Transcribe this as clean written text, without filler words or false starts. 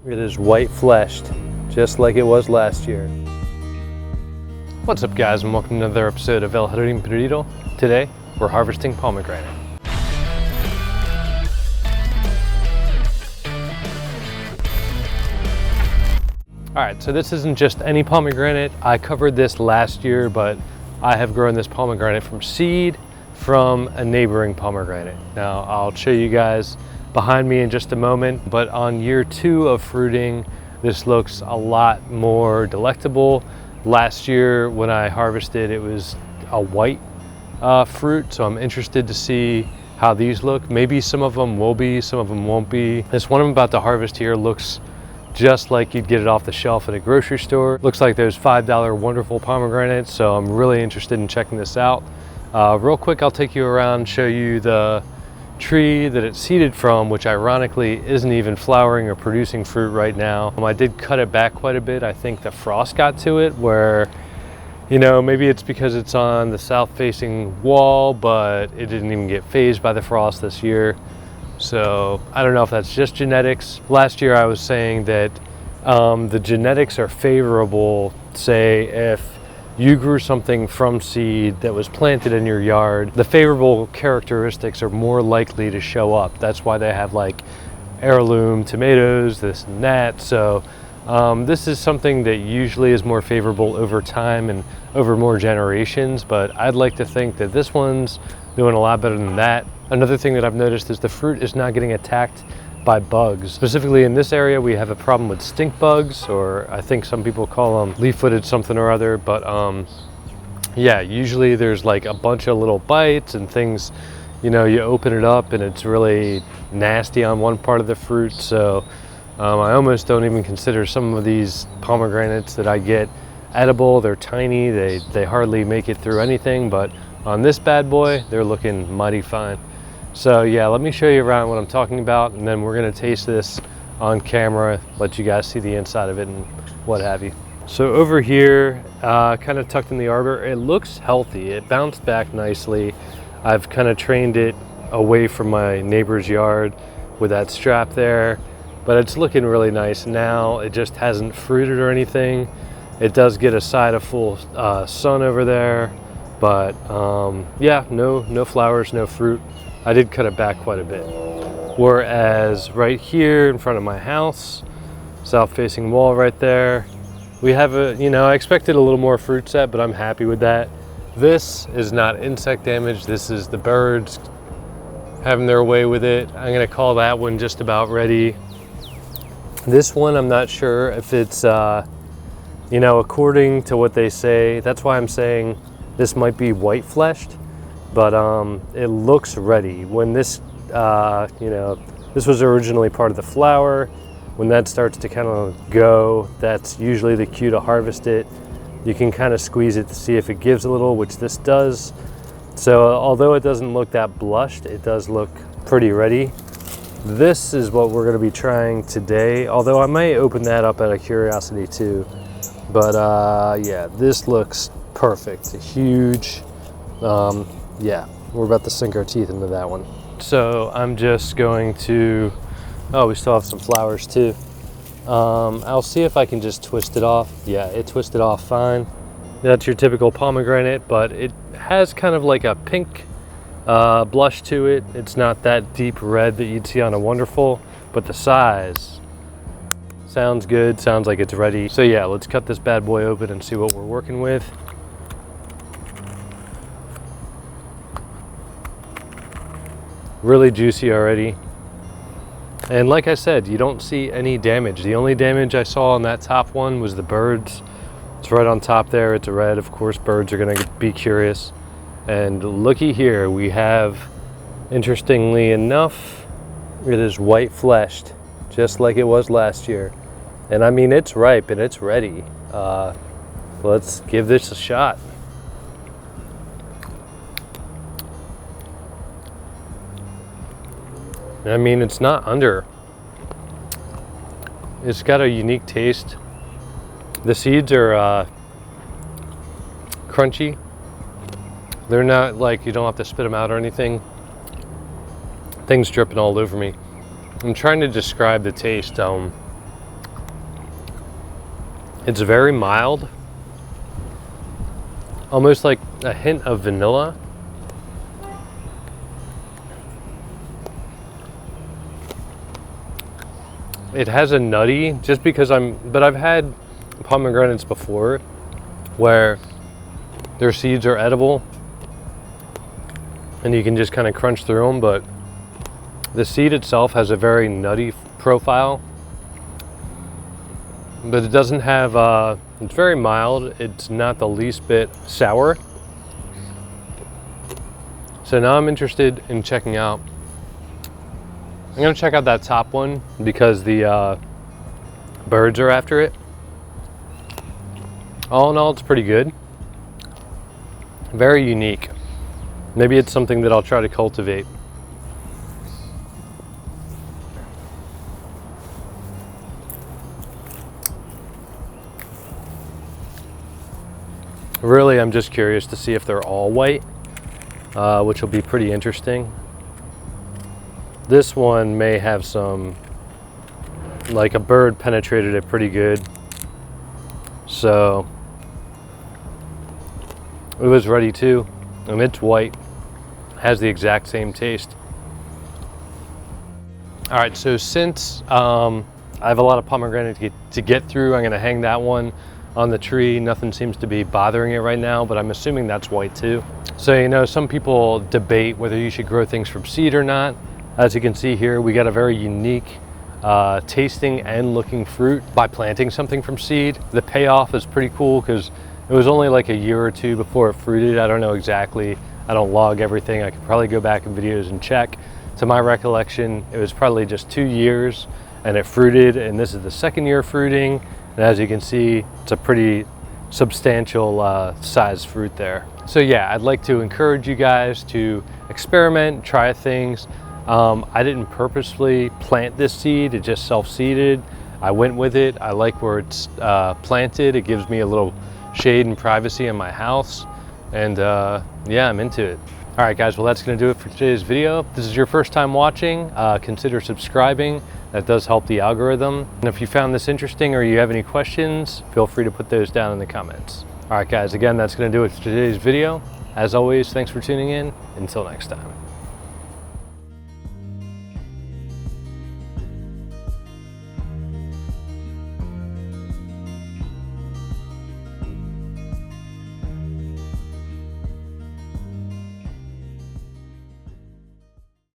It is white fleshed, just like it was last year. What's up guys, and welcome to another episode of El Jardín Perdido. Today, we're harvesting pomegranate. Alright, so this isn't just any pomegranate. I covered this last year, but I have grown this pomegranate from seed from a neighboring pomegranate. Now, I'll show you guys behind me in just a moment, but on year 2 of fruiting, this looks a lot more delectable. Last year when I harvested, it was a white fruit, so I'm interested to see how these look. Maybe some of them will be, some of them won't be. This one I'm about to harvest here looks just like you'd get it off the shelf at a grocery store. Looks like those $5 wonderful pomegranates, so I'm really interested in checking this out. Real quick, I'll take you around, show you the tree that it's seeded from, which ironically isn't even flowering or producing fruit right now. I did cut it back quite a bit. I think the frost got to it where, you know, maybe it's because it's on the south facing wall, but it didn't even get phased by the frost this year. So I don't know if that's just genetics. Last year I was saying that the genetics are favorable, say if you grew something from seed that was planted in your yard, the favorable characteristics are more likely to show up. That's why they have like heirloom tomatoes, this and that. So this is something that usually is more favorable over time and over more generations, but I'd like to think that this one's doing a lot better than that. Another thing that I've noticed is the fruit is not getting attacked by bugs. Specifically in this area, we have a problem with stink bugs, or I think some people call them leaf-footed something or other, but yeah, usually there's like a bunch of little bites and things, you know, you open it up and it's really nasty on one part of the fruit. So I almost don't even consider some of these pomegranates that I get edible. They're tiny, they hardly make it through anything, but on this bad boy, they're looking mighty fine. So yeah, let me show you around what I'm talking about, and then we're gonna taste this on camera, let you guys see the inside of it and what have you. So over here, kind of tucked in the arbor, it looks healthy. It bounced back nicely. I've kind of trained it away from my neighbor's yard with that strap there, but it's looking really nice now. It just hasn't fruited or anything. It does get a side of full sun over there, but yeah, no flowers, no fruit. I did cut it back quite a bit. Whereas right here in front of my house, south facing wall right there, we have a, you know, I expected a little more fruit set, but I'm happy with that. This is not insect damage. This is the birds having their way with it. I'm gonna call that one just about ready. This one, I'm not sure if it's, you know, according to what they say, that's why I'm saying this might be white fleshed, but it looks ready. When this, you know, this was originally part of the flower. When that starts to kind of go, that's usually the cue to harvest it. You can kind of squeeze it to see if it gives a little, which this does. So although it doesn't look that blushed, it does look pretty ready. This is what we're gonna be trying today, although I may open that up out of curiosity too. But yeah, this looks perfect, huge. Yeah, we're about to sink our teeth into that one. So I'm just going to, oh, we still have some flowers too. I'll see if I can just twist it off. Yeah, it twisted off fine. That's your typical pomegranate, but it has kind of like a pink blush to it. It's not that deep red that you'd see on a wonderful, but the size sounds good, sounds like it's ready. So yeah, let's cut this bad boy open and see what we're working with. Really juicy already. And like I said, you don't see any damage. The only damage I saw on that top one was the birds. It's right on top there, it's red. Of course, birds are gonna be curious. And looky here, we have, interestingly enough, it is white fleshed, just like it was last year. And I mean, it's ripe and it's ready. Let's give this a shot. I mean, it's not under. It's got a unique taste. The seeds are crunchy. They're not like, you don't have to spit them out or anything. Things dripping all over me. I'm trying to describe the taste. It's very mild, almost like a hint of vanilla. It has a nutty, just because but I've had pomegranates before where their seeds are edible and you can just kind of crunch through them, but the seed itself has a very nutty profile. But it doesn't have, it's very mild. It's not the least bit sour. So now I'm interested in checking out, I'm gonna check out that top one because the birds are after it. All in all, it's pretty good. Very unique. Maybe it's something that I'll try to cultivate. Really, I'm just curious to see if they're all white, which will be pretty interesting. This one may have some, like a bird penetrated it pretty good. So it was ready to, and it's white, has the exact same taste. All right, so since I have a lot of pomegranate to get through, I'm gonna hang that one on the tree. Nothing seems to be bothering it right now, but I'm assuming that's white too. So, you know, some people debate whether you should grow things from seed or not. As you can see here, we got a very unique tasting and looking fruit by planting something from seed. The payoff is pretty cool because it was only like a year or two before it fruited. I don't know exactly. I don't log everything. I could probably go back in videos and check. To my recollection, it was probably just 2 years and it fruited, and this is the second year fruiting. And as you can see, it's a pretty substantial size fruit there. So yeah, I'd like to encourage you guys to experiment, try things. I didn't purposefully plant this seed, it just self-seeded. I went with it. I like where it's planted. It gives me a little shade and privacy in my house. And yeah, I'm into it. All right guys, well that's gonna do it for today's video. If this is your first time watching, consider subscribing. That does help the algorithm. And if you found this interesting or you have any questions, feel free to put those down in the comments. All right guys, again, that's gonna do it for today's video. As always, thanks for tuning in. Until next time.